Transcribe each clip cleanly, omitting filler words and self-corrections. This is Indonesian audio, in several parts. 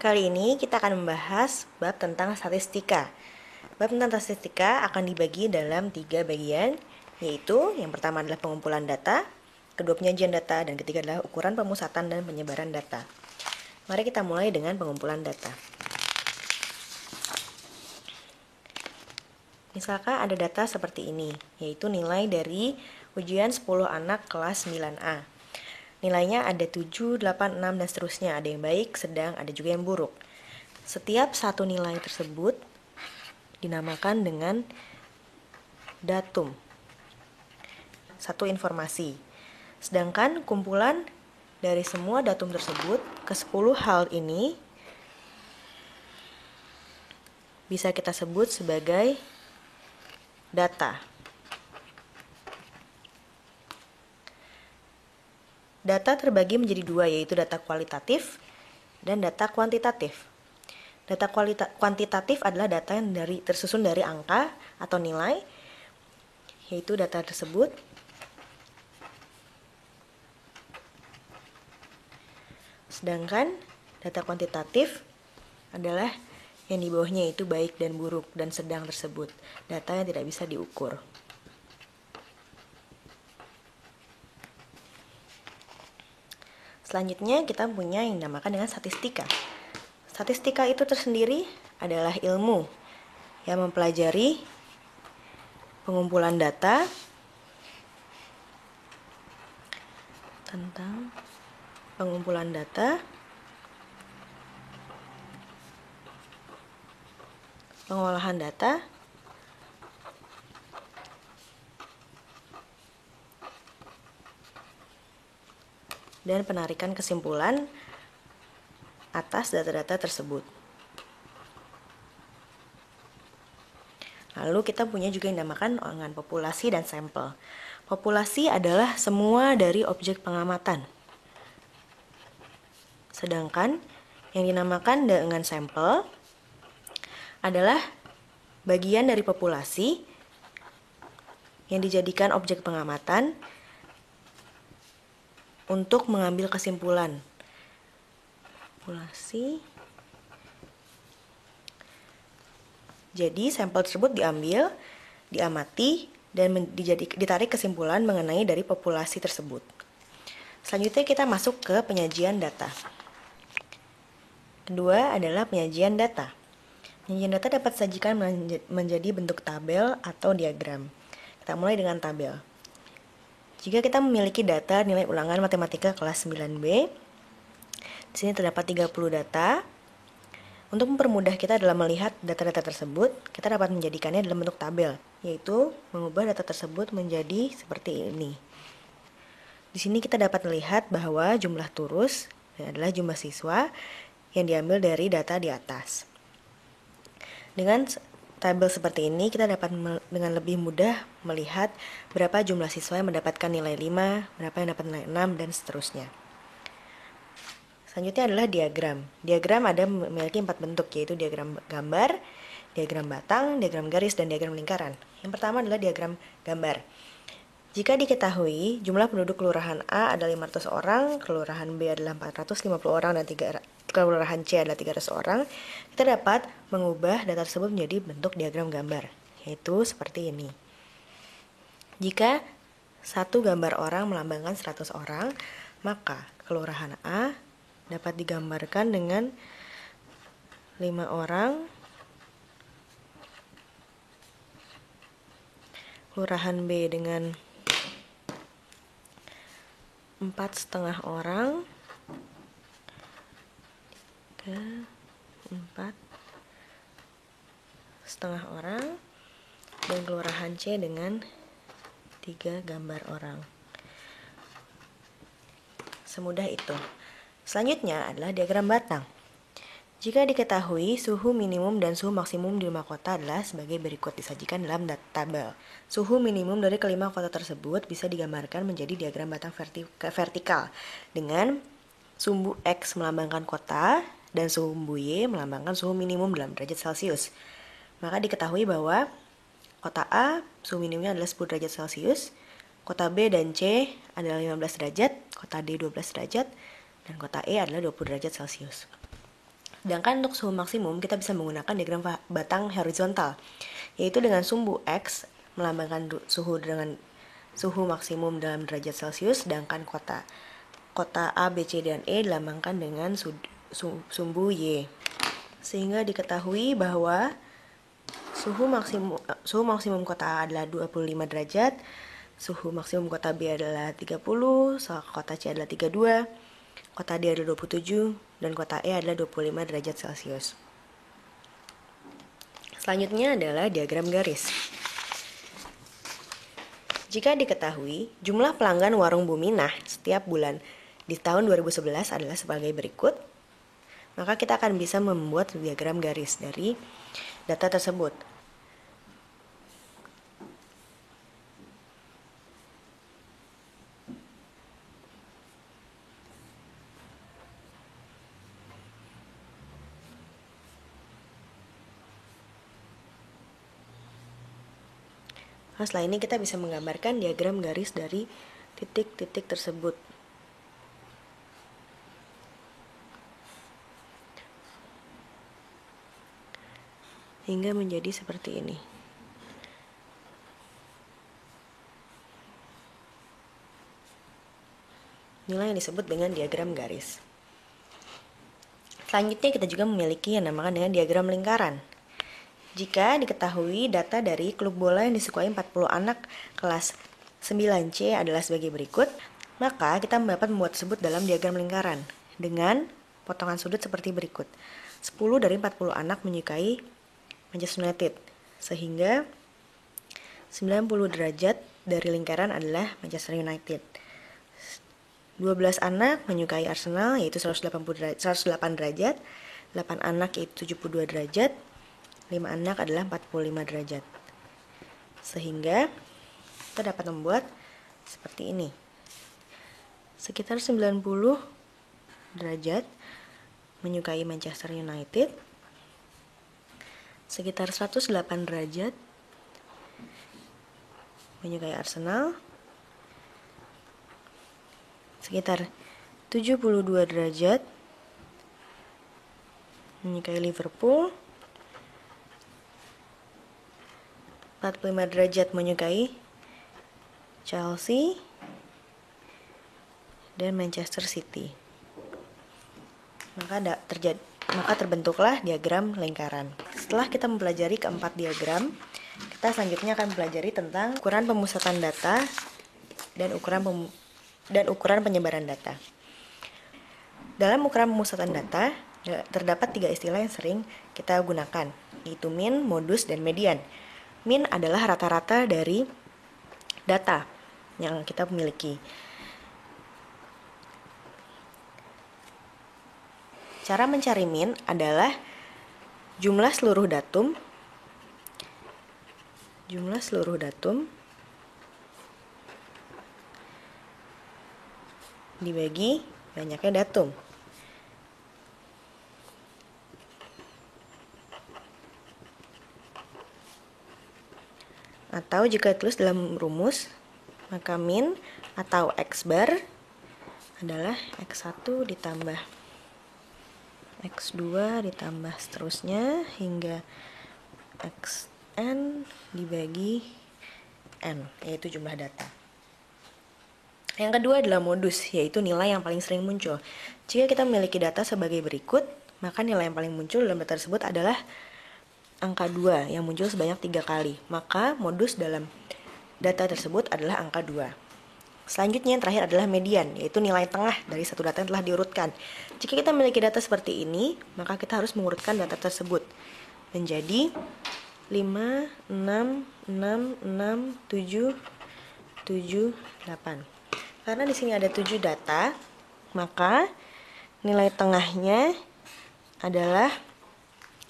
Kali ini kita akan membahas bab tentang statistika. Bab tentang statistika akan dibagi dalam 3 bagian, yaitu yang pertama adalah pengumpulan data, kedua penyajian data, dan ketiga adalah ukuran pemusatan dan penyebaran data. Mari kita mulai dengan pengumpulan data. Misalkan ada data seperti ini, yaitu nilai dari ujian 10 anak kelas 9A. Nilainya ada 7, 8, 6, dan seterusnya. Ada yang baik, sedang, ada juga yang buruk. Setiap satu nilai tersebut dinamakan dengan datum, satu informasi. Sedangkan kumpulan dari semua datum tersebut ke 10 hal ini bisa kita sebut sebagai data. Data terbagi menjadi dua, yaitu data kualitatif dan data kuantitatif. Data kuantitatif adalah data yang tersusun dari angka atau nilai, yaitu data tersebut sedangkan data kuantitatif adalah yang di bawahnya, yaitu baik dan buruk dan sedang tersebut, data yang tidak bisa diukur. Selanjutnya kita punya yang dinamakan dengan statistika. Statistika itu tersendiri adalah ilmu yang mempelajari pengumpulan data tentang pengumpulan data, pengolahan data, dan penarikan kesimpulan atas data-data tersebut. Lalu kita punya juga yang dinamakan dengan populasi dan sampel. Populasi adalah semua dari objek pengamatan. Sedangkan yang dinamakan dengan sampel adalah bagian dari populasi yang dijadikan objek pengamatan untuk mengambil kesimpulan. Populasi. Jadi sampel tersebut diambil, diamati, dan ditarik kesimpulan mengenai dari populasi tersebut. Selanjutnya kita masuk ke penyajian data. Kedua adalah penyajian data. Penyajian data dapat disajikan menjadi bentuk tabel atau diagram. Kita mulai dengan tabel. Jika kita memiliki data nilai ulangan matematika kelas 9B, di sini terdapat 30 data. Untuk mempermudah kita dalam melihat data-data tersebut, kita dapat menjadikannya dalam bentuk tabel, yaitu mengubah data tersebut menjadi seperti ini. Di sini kita dapat melihat bahwa jumlah turus adalah jumlah siswa yang diambil dari data di atas. Dengan tabel seperti ini, kita dapat dengan lebih mudah melihat berapa jumlah siswa yang mendapatkan nilai 5, berapa yang dapat nilai 6, dan seterusnya. Selanjutnya adalah diagram. Diagram memiliki 4 bentuk, yaitu diagram gambar, diagram batang, diagram garis, dan diagram lingkaran. Yang pertama adalah diagram gambar. Jika diketahui jumlah penduduk kelurahan A adalah 500 orang, kelurahan B adalah 450 orang, dan kelurahan C adalah 300 orang, kita dapat mengubah data tersebut menjadi bentuk diagram gambar, yaitu seperti ini. Jika satu gambar orang melambangkan 100 orang, maka kelurahan A dapat digambarkan dengan 5 orang, kelurahan B dengan 4,5 orang, 4,5 orang, dan kelurahan C dengan 3 gambar orang. Semudah itu. Selanjutnya adalah diagram batang. Jika diketahui suhu minimum dan suhu maksimum di 5 kota adalah sebagai berikut, disajikan dalam tabel. Suhu minimum dari kelima kota tersebut bisa digambarkan menjadi diagram batang vertikal dengan sumbu X melambangkan kota dan sumbu Y melambangkan suhu minimum dalam derajat Celcius. Maka diketahui bahwa kota A suhu minimumnya adalah 10 derajat Celcius, kota B dan C adalah 15 derajat, kota D 12 derajat, dan kota E adalah 20 derajat Celcius. Sedangkan untuk suhu maksimum kita bisa menggunakan diagram batang horizontal, yaitu dengan sumbu X melambangkan suhu maksimum dalam derajat Celcius, sedangkan kota A, B, C, dan E dilambangkan dengan sumbu Y. Sehingga diketahui bahwa suhu maksimum kota A adalah 25 derajat, suhu maksimum kota B adalah 30, kota C adalah 32, kota D adalah 27, dan kota E adalah 25 derajat Celcius. Selanjutnya adalah diagram garis. Jika diketahui jumlah pelanggan warung Buminah setiap bulan di tahun 2011 adalah sebagai berikut, maka kita akan bisa membuat diagram garis dari data tersebut. Nah, setelah ini kita bisa menggambarkan diagram garis dari titik-titik tersebut. Hingga menjadi seperti ini. Inilah yang disebut dengan diagram garis. Selanjutnya kita juga memiliki yang dinamakan dengan diagram lingkaran. Jika diketahui data dari klub bola yang disukai 40 anak kelas 9C adalah sebagai berikut, maka kita dapat membuat tersebut dalam diagram lingkaran dengan potongan sudut seperti berikut. 10 dari 40 anak menyukai Manchester United, sehingga 90 derajat dari lingkaran adalah Manchester United. 12 anak menyukai Arsenal, yaitu 108 derajat, 8 anak yaitu 72 derajat, 5 anak adalah 45 derajat. Sehingga kita dapat membuat seperti ini. Sekitar 90 derajat menyukai Manchester United, sekitar 108 derajat menyukai Arsenal, sekitar 72 derajat menyukai Liverpool, 45 derajat menyukai Chelsea, dan Manchester City. Maka terbentuklah diagram lingkaran. Setelah kita mempelajari keempat diagram, kita selanjutnya akan mempelajari tentang ukuran pemusatan data dan ukuran penyebaran data. Dalam ukuran pemusatan data, terdapat 3 istilah yang sering kita gunakan, yaitu min, modus, dan median. Min adalah rata-rata dari data yang kita miliki. Cara mencari min adalah jumlah seluruh datum dibagi banyaknya datum. Atau jika ditulis dalam rumus, maka min atau X bar adalah X1 ditambah X2 ditambah seterusnya hingga Xn dibagi N, yaitu jumlah data. Yang kedua adalah modus, yaitu nilai yang paling sering muncul. Jika kita memiliki data sebagai berikut, maka nilai yang paling muncul dalam data tersebut adalah angka 2 yang muncul sebanyak 3 kali. Maka modus dalam data tersebut adalah angka 2. Selanjutnya yang terakhir adalah median, yaitu nilai tengah dari satu data yang telah diurutkan. Jika kita memiliki data seperti ini, maka kita harus mengurutkan data tersebut menjadi 5, 6, 6, 6, 7, 7, 8. Karena di sini ada 7 data, maka nilai tengahnya adalah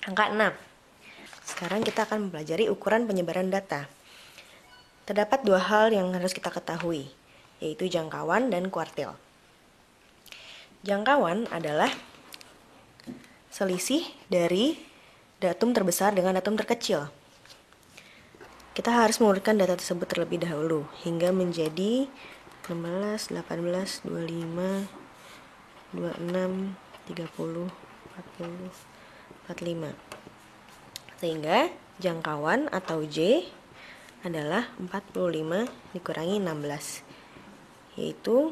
angka 6. Sekarang kita akan mempelajari ukuran penyebaran data. Terdapat 2 hal yang harus kita ketahui, yaitu jangkauan dan kuartil. Jangkauan adalah selisih dari datum terbesar dengan datum terkecil. Kita harus mengurutkan data tersebut terlebih dahulu hingga menjadi 16, 18, 25, 26, 30, 45. Sehingga jangkauan atau J adalah 45 dikurangi 16, yaitu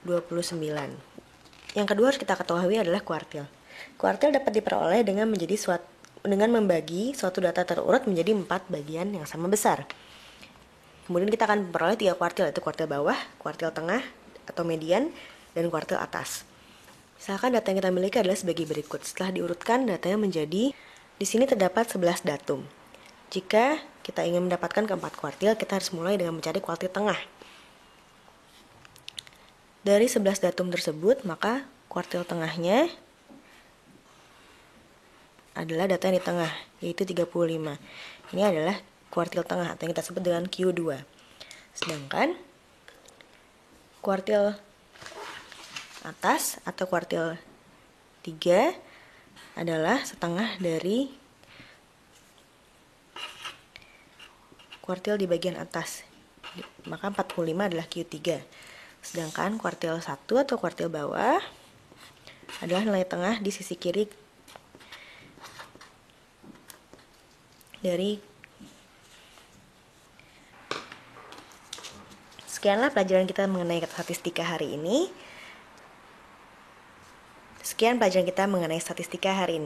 29. Yang kedua harus kita ketahui adalah kuartil. Kuartil dapat diperoleh dengan membagi suatu data terurut menjadi 4 bagian yang sama besar. Kemudian kita akan memperoleh 3 kuartil, yaitu kuartil bawah, kuartil tengah atau median, dan kuartil atas. Misalkan data yang kita miliki adalah sebagai berikut. Setelah diurutkan, datanya menjadi, di sini terdapat 11 datum. Jika kita ingin mendapatkan keempat kuartil, kita harus mulai dengan mencari kuartil tengah. Dari 11 datum tersebut, maka kuartil tengahnya adalah data yang di tengah, yaitu 35. Ini adalah kuartil tengah atau yang kita sebut dengan Q2. Sedangkan kuartil atas atau kuartil 3 adalah setengah dari kuartil di bagian atas. Maka 45 adalah Q3. Sedangkan kuartil 1 atau kuartil bawah adalah nilai tengah di sisi kiri dari. Sekianlah pelajaran kita mengenai statistika hari ini. Sekian pelajaran kita mengenai statistika hari ini.